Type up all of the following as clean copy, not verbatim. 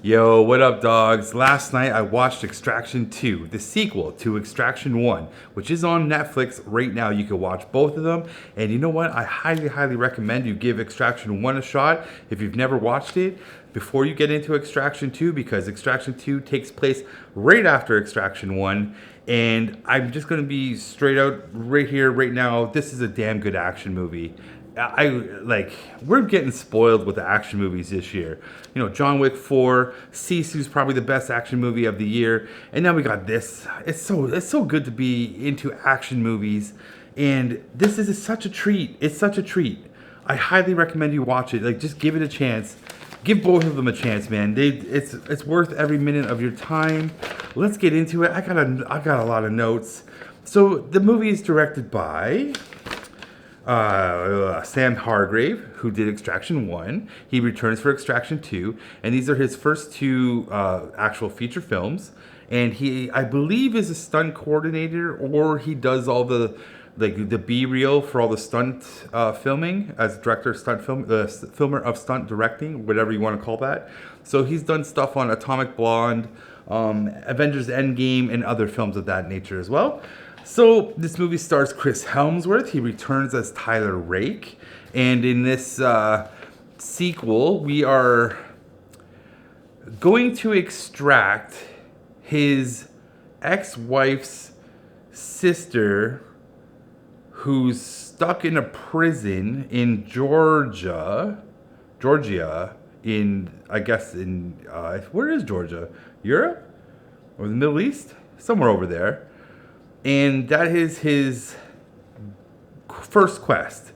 Yo, what up, dogs? Last night I watched Extraction 2, the sequel to Extraction 1, which is on Netflix right now. You can watch both of them. And you know what? I highly recommend you give Extraction 1 a shot if you've never watched it before you get into Extraction 2, because Extraction 2 takes place right after Extraction 1. And I'm just going to be straight out right here, right now. This is a damn good action movie. We're getting spoiled with the action movies this year. You know, John Wick 4, Sisu's probably the best action movie of the year, and now we got this. It's so good to be into action movies, and this is such a treat. It's such a treat. I highly recommend you watch it. Like, just give it a chance. Give both of them a chance, man. It's worth every minute of your time. Let's get into it. I got a lot of notes. So the movie is directed by Sam Hargrave, who did Extraction 1. He returns for Extraction 2, and these are his first two actual feature films. And he, I believe, is a stunt coordinator, or he does all the B-reel for all the stunt filming as director of stunt film, filmer of stunt directing, whatever you want to call that. So he's done stuff on Atomic Blonde, Avengers Endgame, and other films of that nature as well. So this movie stars Chris Hemsworth. He returns as Tyler Rake. And in this sequel, we are going to extract his ex-wife's sister, who's stuck in a prison in Georgia, where is Georgia? Europe? Or the Middle East? Somewhere over there. And that is his first quest.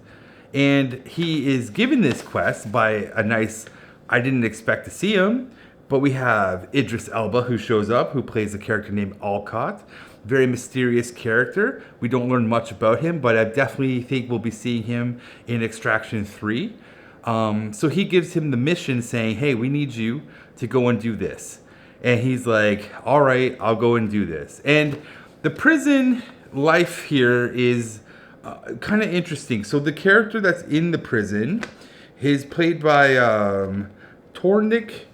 And he is given this quest by I didn't expect to see him, but we have Idris Elba, who shows up, who plays a character named Alcott. Very mysterious character. We don't learn much about him, but I definitely think we'll be seeing him in Extraction 3. So he gives him the mission saying, hey, we need you to go and do this. And he's like, all right, I'll go and do this. And the prison life here is kind of interesting. So the character that's in the prison is played by Tornike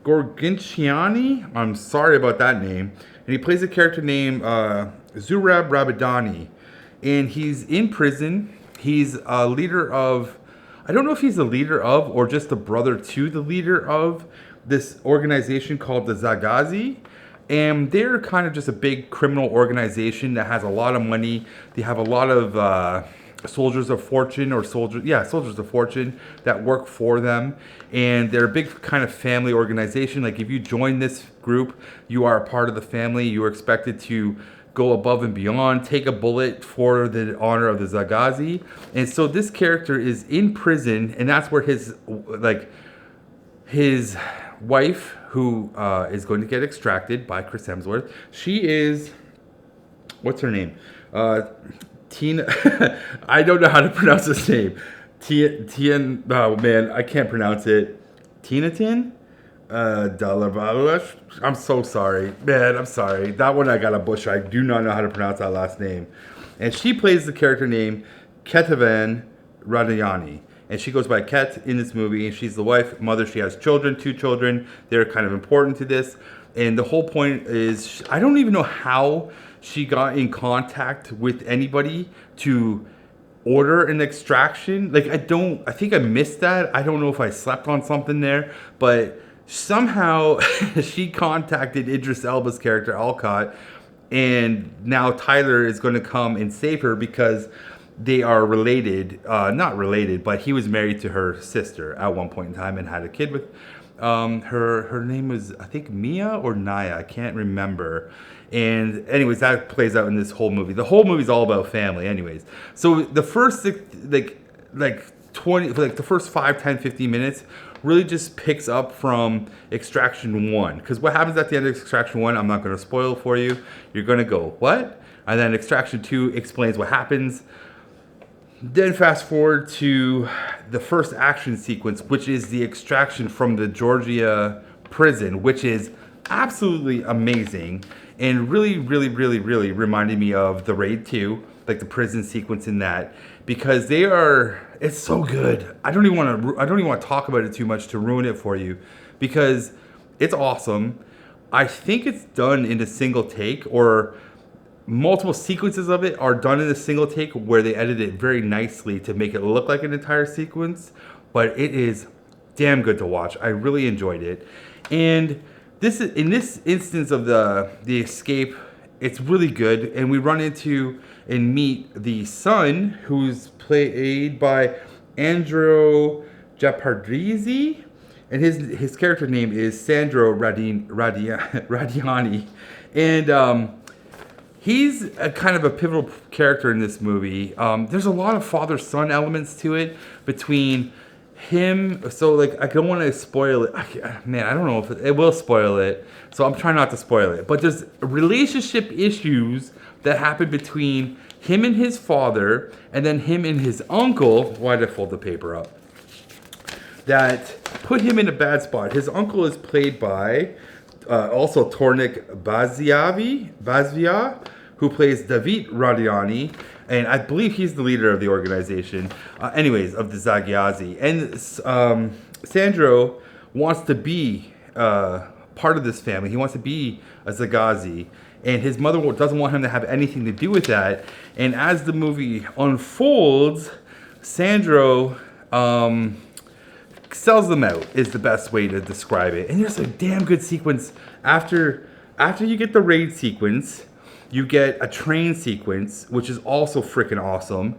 Gogrichiani. I'm sorry about that name. And he plays a character named Zurab Rabadani. And he's in prison. He's a leader of, I don't know if he's the leader of or just the brother to the leader of this organization called the Zagazi. And they're kind of just a big criminal organization that has a lot of money. They have a lot of soldiers of fortune that work for them. And they're a big kind of family organization. Like, if you join this group, you are a part of the family. You are expected to go above and beyond, take a bullet for the honor of the Zagazi. And so this character is in prison, and that's where his wife, who is going to get extracted by Chris Hemsworth. She is, what's her name? Tina. I don't know how to pronounce this name. Oh man, I can't pronounce it. Tinatin. I'm so sorry, man. I'm sorry. That one I got a bush. I do not know how to pronounce that last name. And she plays the character named Ketavan Radayani. And she goes by Ket in this movie, and she's the wife, mother. She has children, 2 children. They're kind of important to this. And the whole point is, I don't even know how she got in contact with anybody to order an extraction. I think I missed that. I don't know if I slept on something there, but somehow she contacted Idris Elba's character, Alcott, and now Tyler is going to come and save her because they are related, not related, but he was married to her sister at one point in time and had a kid with her name was, I think, Mia or Naya. I can't remember. And anyways, that plays out in this whole movie. The whole movie is all about family anyways. So the first the first 5, 10, 15 minutes really just picks up from Extraction 1. Because what happens at the end of Extraction 1, I'm not going to spoil for you. You're going to go, what? And then Extraction 2 explains what happens. Then fast forward to the first action sequence, which is the extraction from the Georgia prison, which is absolutely amazing and really reminded me of The Raid 2, like the prison sequence in that, because it's so good. I don't even want to talk about it too much to ruin it for you, because It's awesome. I think it's done in a single take, or multiple sequences of it are done in a single take where they edit it very nicely to make it look like an entire sequence. But it is damn good to watch. I really enjoyed it. And this is, in this instance of the escape, it's really good. And we run into and meet the son, who's played by Andro Japaridze. And his character name is Sandro Radiani. And he's a kind of a pivotal character in this movie. There's a lot of father-son elements to it between him. So, like, I don't want to spoil it. Man, I don't know if it will spoil it. So I'm trying not to spoil it. But there's relationship issues that happen between him and his father, and then him and his uncle. Why did I fold the paper up? That put him in a bad spot. His uncle is played by also Tornike Bziava, who plays David Radiani, and I believe he's the leader of the organization. Anyways, of the Zagyazi. And Sandro wants to be part of this family. He wants to be a Zagazi. And his mother doesn't want him to have anything to do with that. And as the movie unfolds, Sandro sells them out is the best way to describe it. And there's a damn good sequence after you get the raid sequence, you get a train sequence, which is also freaking awesome.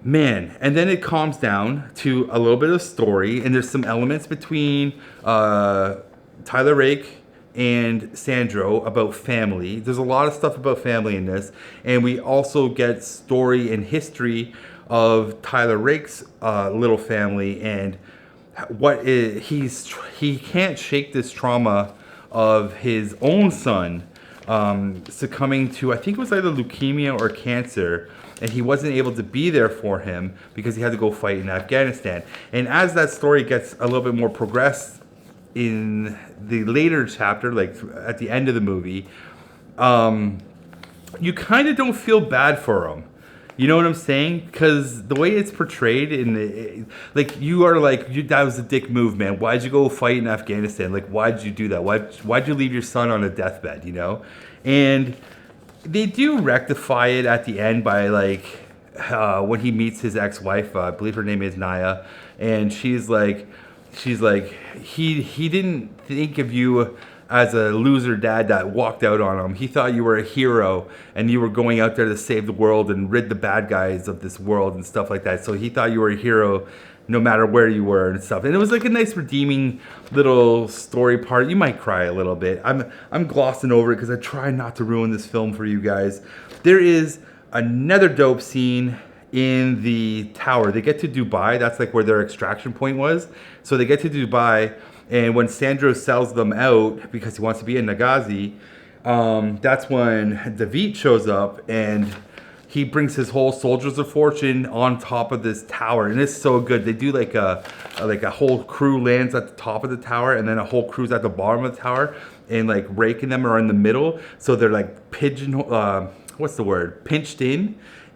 Man, and then it calms down to a little bit of story, and there's some elements between Tyler Rake and Sandro about family. There's a lot of stuff about family in this, and we also get story and history of Tyler Rake's little family, and he can't shake this trauma of his own son succumbing to, I think it was either leukemia or cancer, and he wasn't able to be there for him because he had to go fight in Afghanistan. And as that story gets a little bit more progressed in the later chapter, like at the end of the movie, you kind of don't feel bad for him. You know what I'm saying? Because the way it's portrayed like you are like, that was a dick move, man. Why'd you go fight in Afghanistan? Like, why'd you do that? Why'd you leave your son on a deathbed? You know, and they do rectify it at the end by like when he meets his ex-wife. I believe her name is Naya, and she's like, he didn't think of you as a loser dad that walked out on him. He thought you were a hero and you were going out there to save the world and rid the bad guys of this world and stuff like that. So he thought you were a hero no matter where you were and stuff. And it was like a nice redeeming little story part. You might cry a little bit. I'm glossing over it because I try not to ruin this film for you guys. There is another dope scene in the tower. They get to Dubai. That's like where their extraction point was. So they get to Dubai. And when Sandro sells them out because he wants to be a Nagazi, that's when David shows up and he brings his whole soldiers of fortune on top of this tower. And it's so good. They do like a whole crew lands at the top of the tower, and then a whole crew's at the bottom of the tower, and like Rake and them are in the middle. So they're like pinched in.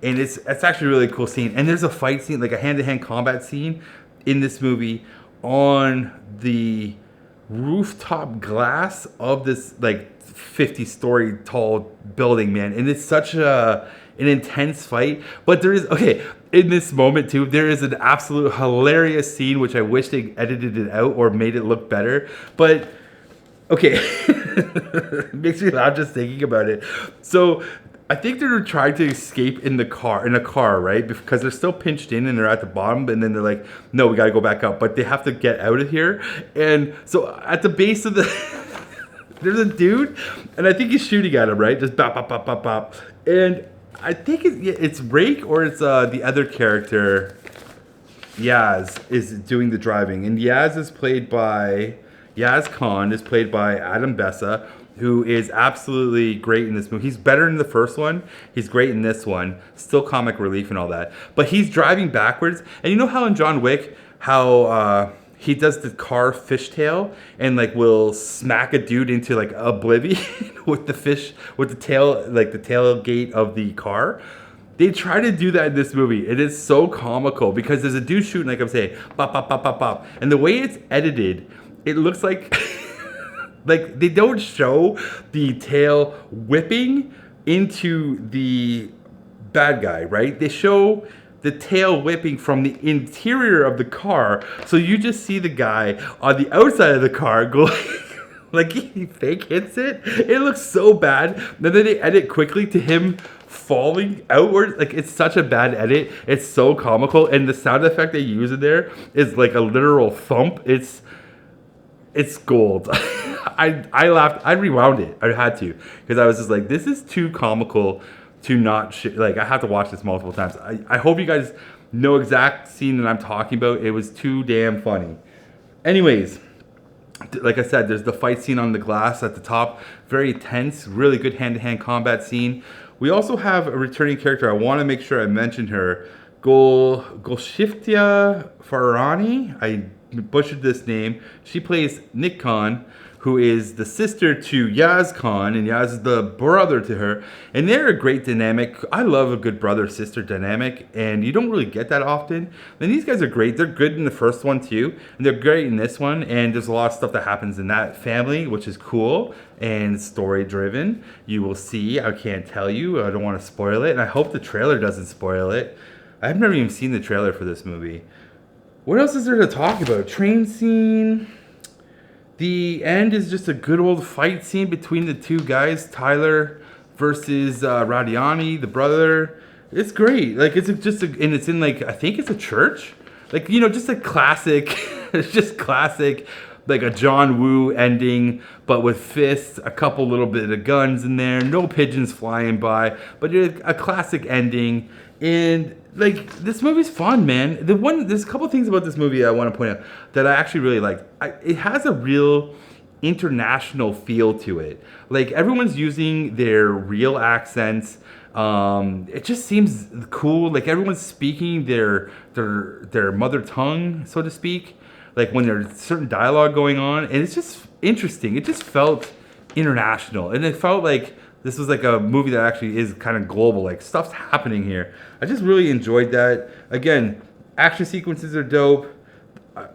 And it's actually a really cool scene. And there's a fight scene, like a hand-to-hand combat scene in this movie on the rooftop glass of this like 50-story tall building, man. And it's such an intense fight. But there is, okay, in this moment too, there is an absolute hilarious scene, which I wish they edited it out or made it look better. But okay, it makes me laugh just thinking about it. So I think they're trying to escape in a car, right? Because they're still pinched in and they're at the bottom, and then they're like, no, we gotta go back up. But they have to get out of here. And so at the base of the, there's a dude, and I think he's shooting at him, right? Just bop, bop, bop, bop, bop. And I think it's Rake or it's the other character, Yaz, is doing the driving. And Yaz Khan is played by Adam Bessa, who is absolutely great in this movie. He's better in the first one. He's great in this one. Still comic relief and all that. But he's driving backwards. And you know how in John Wick, how he does the car fishtail and like will smack a dude into like oblivion with the tail, like the tailgate of the car? They try to do that in this movie. It is so comical because there's a dude shooting, like I'm saying, bop, bop, bop, bop, bop. And the way it's edited, it looks like Like, they don't show the tail whipping into the bad guy, right? They show the tail whipping from the interior of the car, so you just see the guy on the outside of the car go like he fake hits it. It looks so bad. And then they edit quickly to him falling outward. Like, it's such a bad edit. It's so comical, and the sound effect they use in there is like a literal thump. It's gold. I laughed. I rewound it. I had to, because I was just like, this is too comical to not like, I have to watch this multiple times. I hope you guys know exact scene that I'm talking about. It was too damn funny. Anyways, like I said, there's the fight scene on the glass at the top. Very tense, really good hand-to-hand combat scene. We also have a returning character. I want to make sure I mention her. Golshifteh Farahani. I butchered this name. She plays Nick Khan, who is the sister to Yaz Khan, and Yaz is the brother to her. And they're a great dynamic. I love a good brother-sister dynamic, and you don't really get that often. And these guys are great. They're good in the first one, too, and they're great in this one. And there's a lot of stuff that happens in that family, which is cool and story-driven. You will see. I can't tell you. I don't want to spoil it, and I hope the trailer doesn't spoil it. I've never even seen the trailer for this movie. What else is there to talk about? Train scene. The end is just a good old fight scene between the two guys, Tyler versus Radiani, the brother. It's great. Like, it's just and it's in, like, I think it's a church. Like, you know, just a classic, it's just classic, like a John Woo ending, but with fists, a couple little bit of guns in there, no pigeons flying by, but a classic ending. And like, this movie's fun, man. There's a couple things about this movie I want to point out that I actually really like. It has a real international feel to it. Like, everyone's using their real accents. It just seems cool. Like, everyone's speaking their mother tongue, so to speak. Like, when there's certain dialogue going on, and it's just interesting. It just felt international, and it felt like this was like a movie that actually is kind of global. Like, stuff's happening here. I just really enjoyed that. Again, action sequences are dope.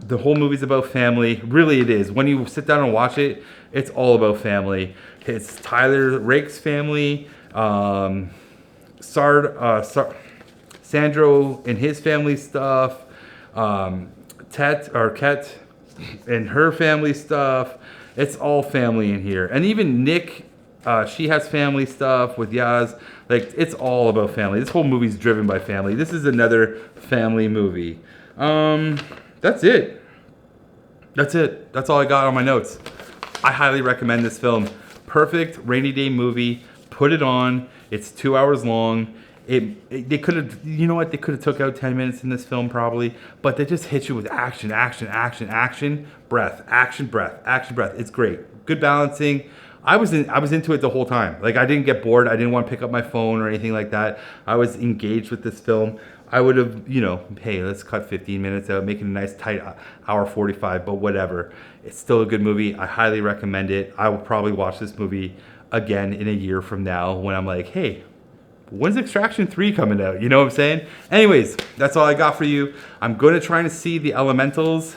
The whole movie's about family. Really, it is. When you sit down and watch it, it's all about family. It's Tyler Rake's family, Sandro and his family stuff, Ket and her family stuff. It's all family in here. And even Nick, she has family stuff with Yaz. Like, it's all about family. This whole movie's driven by family. This is another family movie. That's it. That's all I got on my notes. I highly recommend this film. Perfect rainy day movie. Put it on. It's 2 hours long. They could have, you know what? They could have took out 10 minutes in this film probably, but they just hit you with action, breath, action, breath. It's great. Good balancing. I was into it the whole time. Like, I didn't get bored. I didn't want to pick up my phone or anything like that. I was engaged with this film. I would have, hey, let's cut 15 minutes out, make it a nice tight hour 45, but whatever. It's still a good movie. I highly recommend it. I will probably watch this movie again in a year from now when I'm like, hey, when's Extraction 3 coming out? You know what I'm saying? Anyways, that's all I got for you. I'm going to try to see The Elementals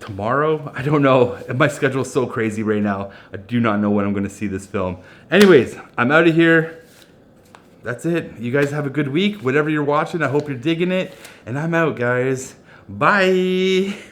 tomorrow. I don't know. My schedule is so crazy right now. I do not know when I'm going to see this film. Anyways, I'm out of here. That's it. You guys have a good week. Whatever you're watching, I hope you're digging it. And I'm out, guys. Bye.